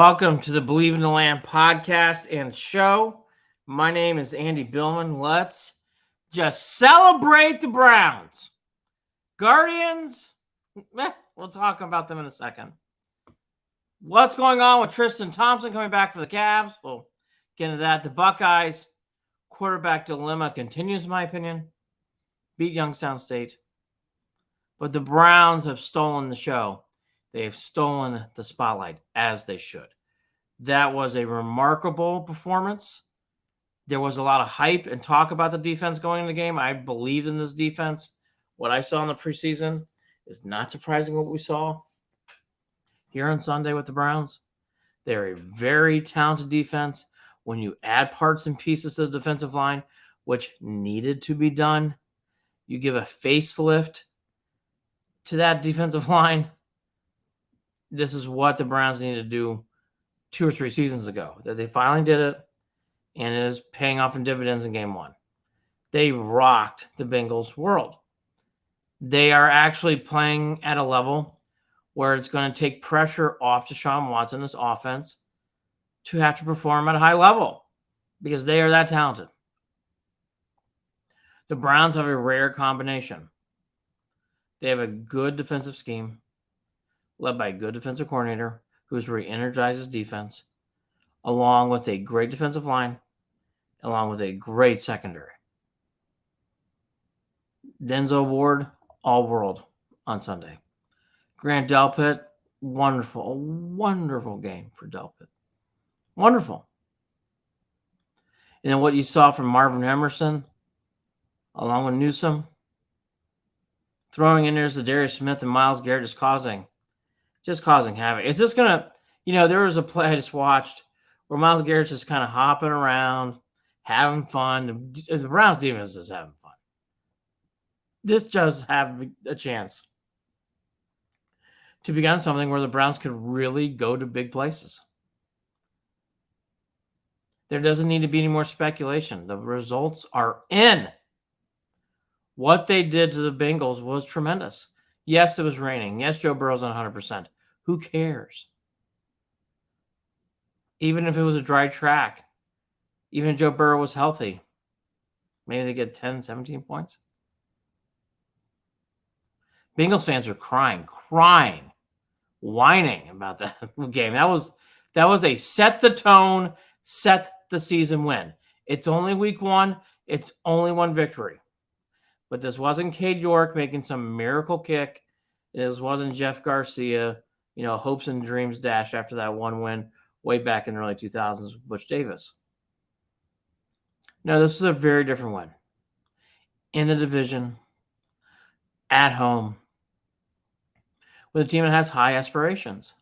Welcome to the Believe in the Land podcast and show. My name is Andy Billman. Let's just celebrate the Browns. Guardians, we'll talk about them in a second. What's going on with Tristan Thompson coming back for the Cavs? We'll get into that. The Buckeyes quarterback dilemma continues, in my opinion. Beat Youngstown State. But the Browns have stolen the show. They've stolen the spotlight, as they should. That was a remarkable performance. There was a lot of hype and talk about the defense going into the game. I believed in this defense. What I saw in the preseason is not surprising what we saw here on Sunday with the Browns. They're a very talented defense. When you add parts and pieces to the defensive line, which needed to be done, you give a facelift to that defensive line. This is what the Browns needed to do 2 or 3 seasons ago. That they finally did it, and it is paying off in dividends in game 1. They rocked the Bengals world. They are actually playing at a level where it's going to take pressure off Deshaun Watson, this offense, to have to perform at a high level because they are that talented. The Browns have a rare combination. They have a good defensive scheme led by a good defensive coordinator who's re-energizes defense, along with a great defensive line, along with a great secondary. Denzel Ward, all world on Sunday. Grant Delpit, wonderful, a wonderful game for Delpit. Wonderful. And then what you saw from Marvin Emerson, along with Newsome, throwing in there Za'Darius Smith and Myles Garrett just causing havoc. It's just going to, there was a play I just watched where Myles Garrett's just kind of hopping around, having fun. The Browns defense is having fun. This does have a chance to become something where the Browns could really go to big places. There doesn't need to be any more speculation. The results are in. What they did to the Bengals was tremendous. Yes, it was raining. Yes, Joe Burrow's on 100%. Who cares? Even if it was a dry track, even if Joe Burrow was healthy, maybe they get 10, 17 points. Bengals fans are crying, whining about that game. That was a set the tone, set the season win. It's only week 1. It's only one victory. But this wasn't Cade York making some miracle kick. This wasn't Jeff Garcia, hopes and dreams dashed after that one win way back in the early 2000s with Butch Davis. No, this was a very different win. In the division, at home, with a team that has high aspirations.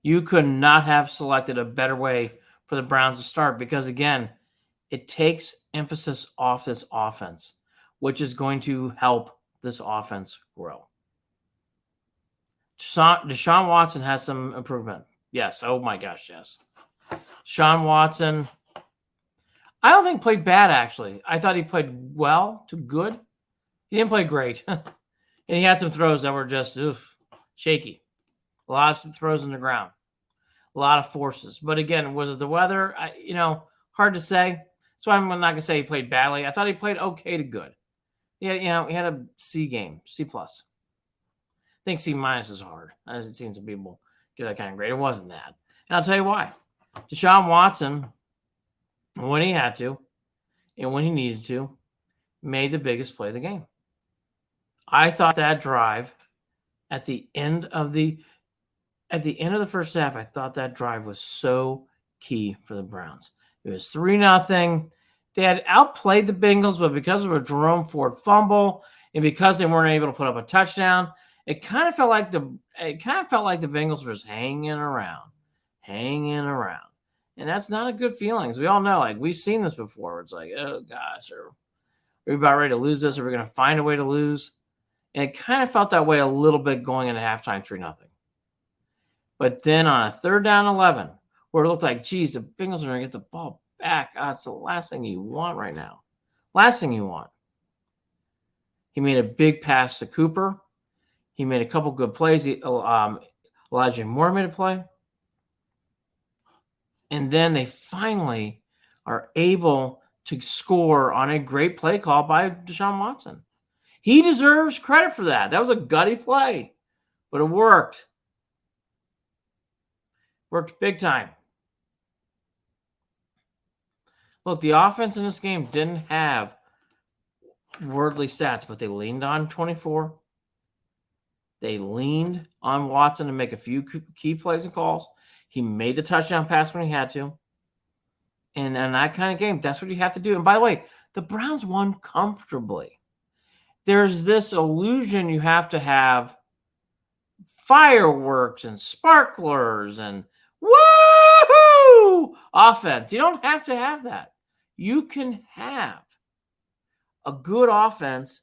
You could not have selected a better way for the Browns to start because, again, it takes emphasis off this offense, which is going to help this offense grow. Deshaun Watson has some improvement. Yes. Oh, my gosh, yes. Deshaun Watson, I don't think played bad, actually. I thought he played well to good. He didn't play great. And he had some throws that were just shaky. A lot of throws in the ground. A lot of forces. But, again, was it the weather? Hard to say. So I'm not going to say he played badly. I thought he played okay to good. He had a C game, C+. I think C- is hard. I've seen some people give that kind of grade. It wasn't that. And I'll tell you why. Deshaun Watson, when he had to and when he needed to, made the biggest play of the game. I thought that drive at the end of the first half, I thought that drive was so key for the Browns. It was 3-0. They had outplayed the Bengals, but because of a Jerome Ford fumble and because they weren't able to put up a touchdown, it kind of felt like the Bengals were just hanging around. And that's not a good feeling. As we all know, we've seen this before. It's like, oh gosh, are we about ready to lose this? Are we going to find a way to lose? And it kind of felt that way a little bit going into halftime 3-0. But then on a 3rd down 11, where it looked like, geez, the Bengals are going to get the ball back. That's the last thing you want right now. Last thing you want. He made a big pass to Cooper. He made a couple good plays. Elijah Moore made a play. And then they finally are able to score on a great play call by Deshaun Watson. He deserves credit for that. That was a gutty play, but it worked. Worked big time. Look, the offense in this game didn't have worldly stats, but they leaned on 24. They leaned on Watson to make a few key plays and calls. He made the touchdown pass when he had to. And in that kind of game, that's what you have to do. And by the way, the Browns won comfortably. There's this illusion you have to have fireworks and sparklers and woohoo offense. You don't have to have that. You can have a good offense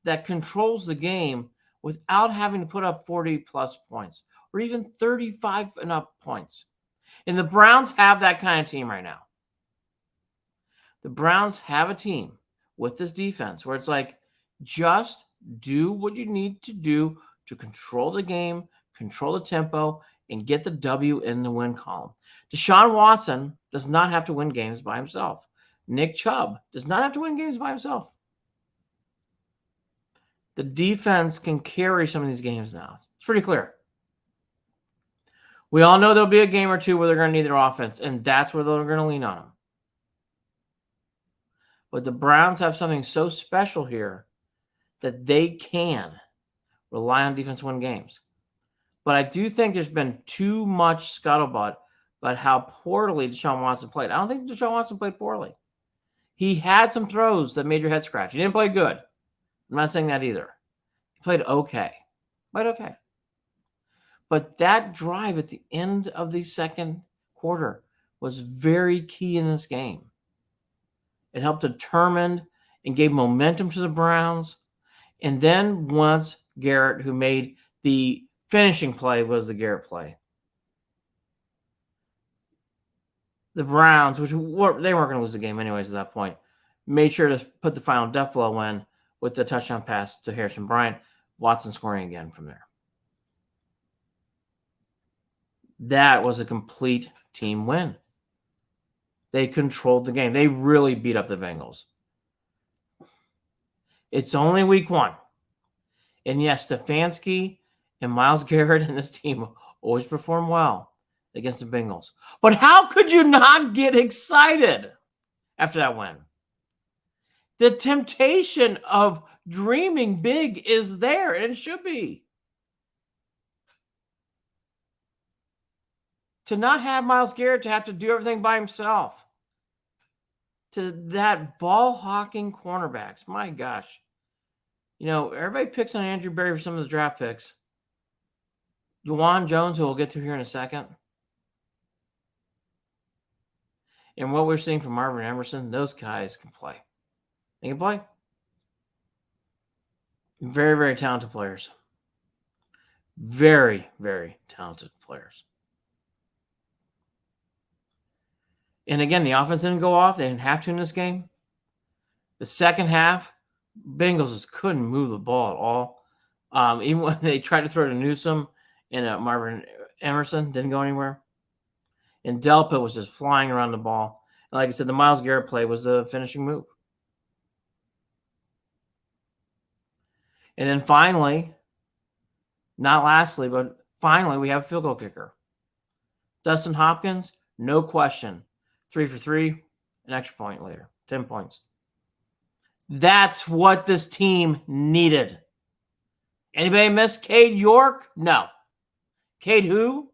that controls the game without having to put up 40-plus points or even 35 and up points. And the Browns have that kind of team right now. The Browns have a team with this defense where it's like, just do what you need to do to control the game, control the tempo, and get the W in the win column. Deshaun Watson does not have to win games by himself. Nick Chubb does not have to win games by himself. The defense can carry some of these games now. It's pretty clear. We all know there'll be a game or two where they're going to need their offense, and that's where they're going to lean on them. But the Browns have something so special here that they can rely on defense to win games. But I do think there's been too much scuttlebutt about how poorly Deshaun Watson played. I don't think Deshaun Watson played poorly. He had some throws that made your head scratch. He didn't play good. I'm not saying that either. He played okay. Played okay. But that drive at the end of the second quarter was very key in this game. It helped determine and gave momentum to the Browns. And then once Garrett, who made the finishing play, was the Garrett play. The Browns, which they weren't going to lose the game anyways at that point, made sure to put the final death blow in with the touchdown pass to Harrison Bryant. Watson scoring again from there. That was a complete team win. They controlled the game. They really beat up the Bengals. It's only week one. And yes, Stefanski and Myles Garrett and this team always perform well against the Bengals. But how could you not get excited after that win? The temptation of dreaming big is there, and it should be. To not have Myles Garrett to have to do everything by himself. To that ball-hawking cornerbacks. My gosh. You know, everybody picks on Andrew Berry for some of the draft picks. Juwan Jones, who we'll get to here in a second. And what we're seeing from Marvin Emerson, those guys can play. They can play. Very, very talented players. Very, very talented players. And again, the offense didn't go off. They didn't have to in this game. The second half, Bengals just couldn't move the ball at all. Even when they tried to throw to Newsome and Marvin Emerson, didn't go anywhere. And Delpit was just flying around the ball. And like I said, the Myles Garrett play was the finishing move. And then finally, not lastly, but finally, we have a field goal kicker. Dustin Hopkins, no question. 3 for 3, an extra point later. 10 points. That's what this team needed. Anybody miss Cade York? No. Cade who?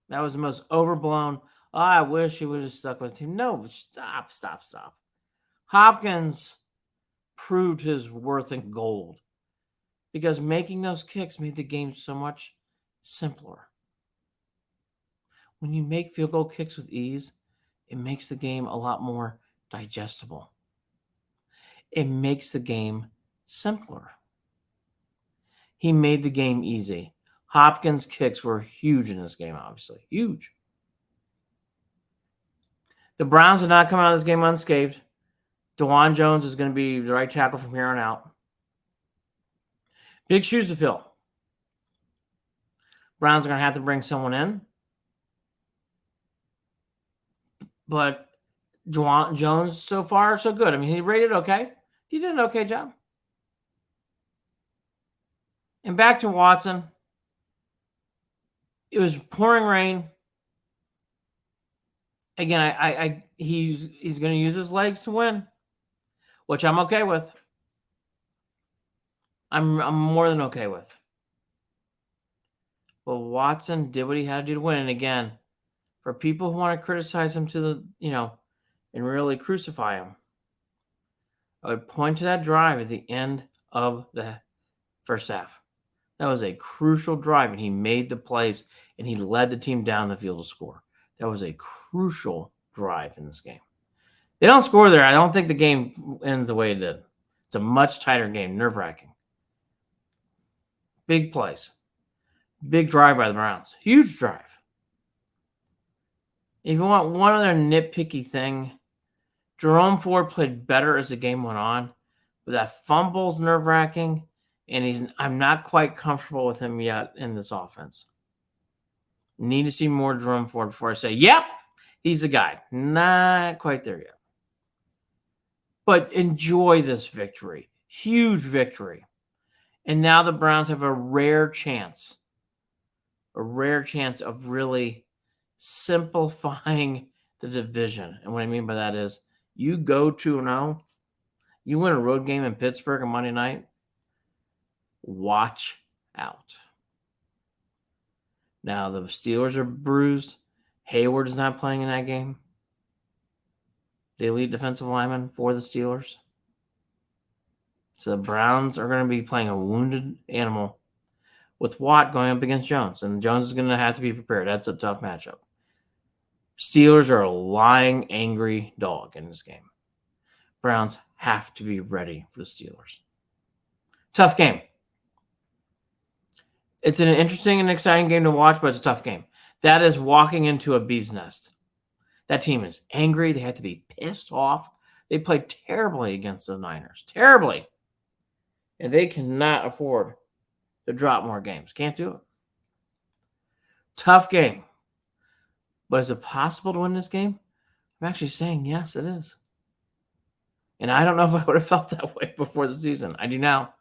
That was the most overblown. Oh, I wish he would have stuck with the team. No, stop. Hopkins proved his worth in gold because making those kicks made the game so much simpler. When you make field goal kicks with ease, it makes the game a lot more digestible. It makes the game simpler. He made the game easy. Hopkins' kicks were huge in this game, obviously. Huge. The Browns did not come out of this game unscathed. Juwan Jones is going to be the right tackle from here on out. Big shoes to fill. Browns are going to have to bring someone in. But Jones, so far, so good. I mean, he rated okay. He did an okay job. And back to Watson. It was pouring rain. Again, he's going to use his legs to win, which I'm okay with. I'm more than okay with. But Watson did what he had to do to win. And again, for people who want to criticize him and really crucify him, I would point to that drive at the end of the first half. That was a crucial drive, and he made the plays, and he led the team down the field to score. That was a crucial drive in this game. They don't score there. I don't think the game ends the way it did. It's a much tighter game, nerve-wracking. Big plays. Big drive by the Browns. Huge drive. If you want one other nitpicky thing, Jerome Ford played better as the game went on, but that fumble's nerve-wracking, and I'm not quite comfortable with him yet in this offense. Need to see more Jerome Ford before I say, yep, he's the guy. Not quite there yet. But enjoy this victory. Huge victory. And now the Browns have a rare chance of really simplifying the division. And what I mean by that is you go 2-0, you win a road game in Pittsburgh on Monday night, watch out. Now the Steelers are bruised. Hayward is not playing in that game. The elite defensive lineman for the Steelers. So the Browns are going to be playing a wounded animal with Watt going up against Jones. And Jones is going to have to be prepared. That's a tough matchup. Steelers are a lying, angry dog in this game. Browns have to be ready for the Steelers. Tough game. It's an interesting and exciting game to watch, but it's a tough game. That is walking into a bee's nest. That team is angry. They have to be pissed off. They played terribly against the Niners. Terribly. And they cannot afford to drop more games. Can't do it. Tough game. But is it possible to win this game? I'm actually saying yes, it is. And I don't know if I would have felt that way before the season. I do now.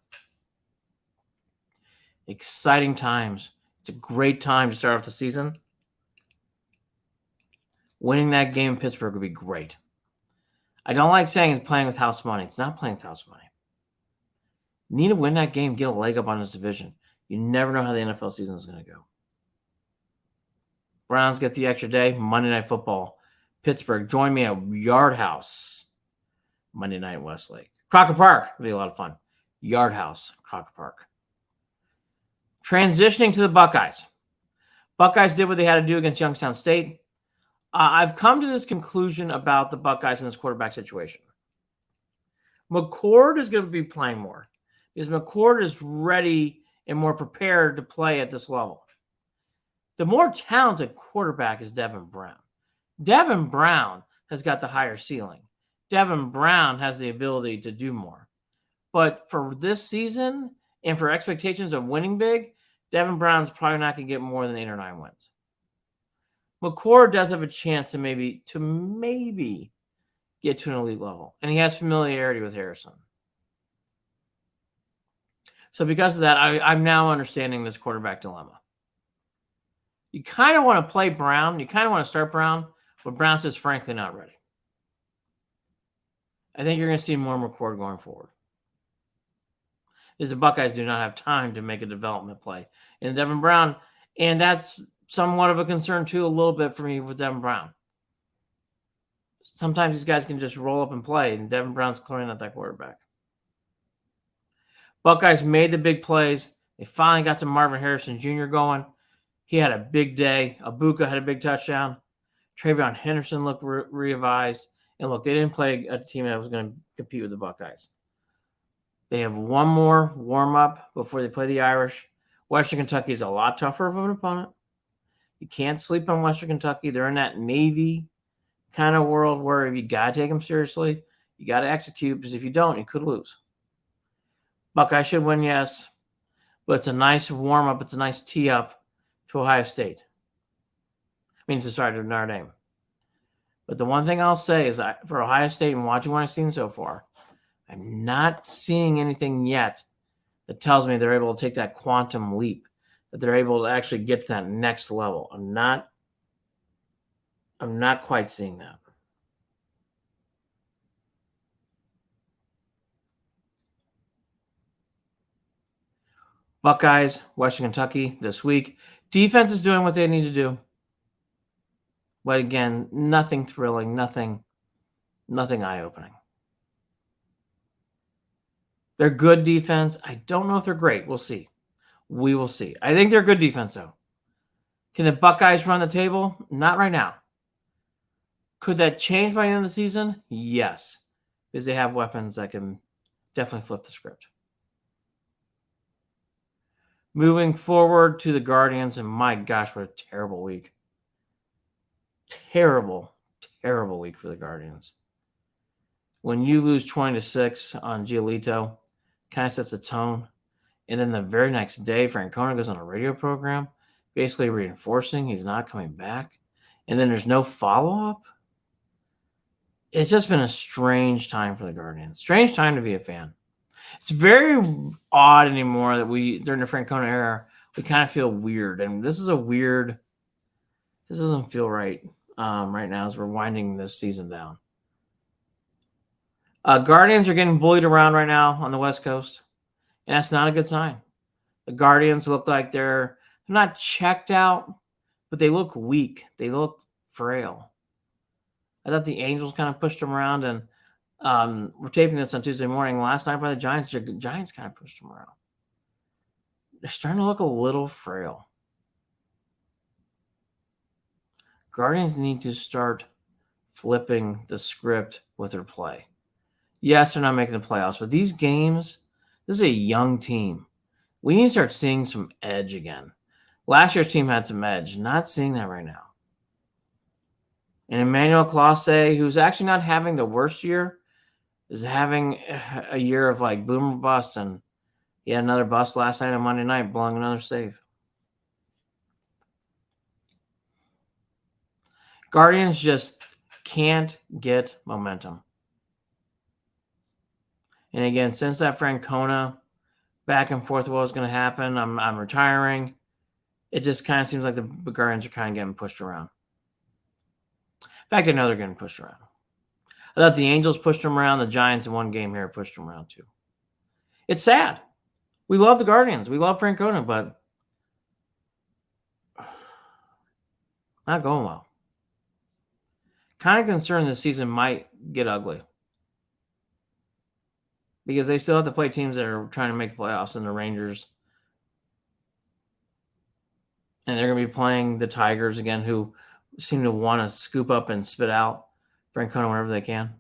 Exciting times. It's a great time to start off the season. Winning that game in Pittsburgh would be great. I don't like saying it's playing with house money. It's not playing with house money. You need to win that game, get a leg up on this division. You never know how the NFL season is going to go. Browns get the extra day. Monday Night Football. Pittsburgh. Join me at Yard House. Monday night in Westlake. Crocker Park. It'll be a lot of fun. Yard House. Crocker Park. Transitioning to the Buckeyes. Buckeyes did what they had to do against Youngstown State. I've come to this conclusion about the Buckeyes in this quarterback situation. McCord is going to be playing more because McCord is ready and more prepared to play at this level. The more talented quarterback is Devin Brown. Devin Brown has got the higher ceiling. Devin Brown has the ability to do more. But for this season and for expectations of winning big, Devin Brown's probably not going to get more than 8 or 9 wins. McCord does have a chance to maybe get to an elite level. And he has familiarity with Harrison. So because of that, I'm now understanding this quarterback dilemma. You kind of want to play Brown. You kind of want to start Brown, but Brown's just frankly not ready. I think you're going to see more McCord going forward. Because the Buckeyes do not have time to make a development play in Devin Brown. And that's somewhat of a concern, too, a little bit for me with Devin Brown. Sometimes these guys can just roll up and play, and Devin Brown's clearly not that quarterback. Buckeyes made the big plays. They finally got some Marvin Harrison Jr. going. He had a big day. Abuka had a big touchdown. Travion Henderson looked revised. And look, they didn't play a team that was going to compete with the Buckeyes. They have one more warm-up before they play the Irish. Western Kentucky is a lot tougher of an opponent. You can't sleep on Western Kentucky. They're in that Navy kind of world where you got to take them seriously. You got to execute, because if you don't, you could lose. Buckeyes should win, yes. But it's a nice warm-up. It's a nice tee-up to Ohio State. To Notre Dame. But the one thing I'll say is that for Ohio State and watching what I've seen so far, I'm not seeing anything yet that tells me they're able to take that quantum leap, that they're able to actually get to that next level. I'm not quite seeing that. Buckeyes, Western Kentucky this week. Defense is doing what they need to do. But again, nothing thrilling, nothing eye-opening. They're good defense. I don't know if they're great. We'll see. We will see. I think they're good defense, though. Can the Buckeyes run the table? Not right now. Could that change by the end of the season? Yes. Because they have weapons that can definitely flip the script. Moving forward to the Guardians, and my gosh, what a terrible week. Terrible week for the Guardians. When you lose 20-6 on Giolito, kind of sets a tone. And then the very next day, Francona goes on a radio program, basically reinforcing he's not coming back. And then there's no follow-up. It's just been a strange time for the Guardians. Strange time to be a fan. It's very odd anymore that during the Francona era, we kind of feel weird. And this doesn't feel right right now as we're winding this season down. Guardians are getting bullied around right now on the West Coast. And that's not a good sign. The Guardians look like they're not checked out, but they look weak. They look frail. I thought the Angels kind of pushed them around, and we're taping this on Tuesday morning. Last night by the Giants, the Giants kind of pushed them around. They're starting to look a little frail. Guardians need to start flipping the script with their play. Yes, they're not making the playoffs, but these games, this is a young team. We need to start seeing some edge again. Last year's team had some edge. Not seeing that right now. And Emmanuel Clase, who's actually not having the worst year, is having a year of like boom or bust. And he had another bust last night on Monday night, blowing another save. Guardians just can't get momentum. And again, since that Francona back and forth what was going to happen, I'm retiring. It just kind of seems like the Guardians are kind of getting pushed around. In fact, I know they're getting pushed around. I thought the Angels pushed them around. The Giants in one game here pushed them around too. It's sad. We love the Guardians. We love Francona, but not going well. Kind of concerned this season might get ugly. Because they still have to play teams that are trying to make the playoffs, and the Rangers. And they're going to be playing the Tigers again, who seem to want to scoop up and spit out Francona whenever they can.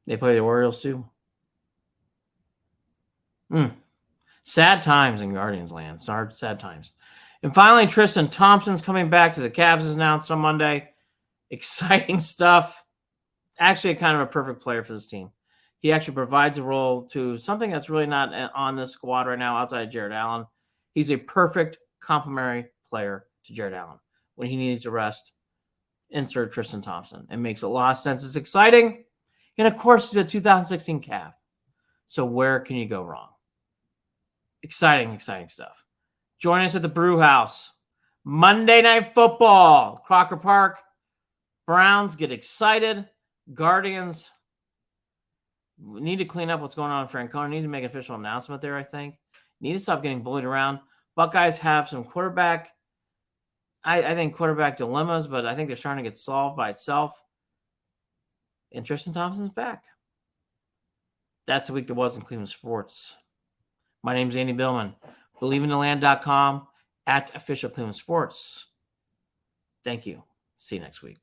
They play the Orioles too. Sad times in Guardians land. Sad times. And finally, Tristan Thompson's coming back to the Cavs, as announced on Monday. Exciting stuff. Actually, kind of a perfect player for this team. He actually provides a role to something that's really not on this squad right now outside of Jared Allen. He's a perfect complementary player to Jared Allen. When he needs to rest, insert Tristan Thompson. It makes a lot of sense. It's exciting. And, of course, he's a 2016 Cav. So where can you go wrong? Exciting stuff. Join us at the Brew House. Monday Night Football. Crocker Park. Browns get excited. Guardians need to clean up what's going on in Francona. Need to make an official announcement there, I think. Need to stop getting bullied around. Buckeyes have some quarterback, I think quarterback dilemmas, but I think they're starting to get solved by itself. And Tristan Thompson's back. That's the week that was in Cleveland sports. My name's Andy Billman. BelieveInTheLand.com at Official Cleveland Sports. Thank you. See you next week.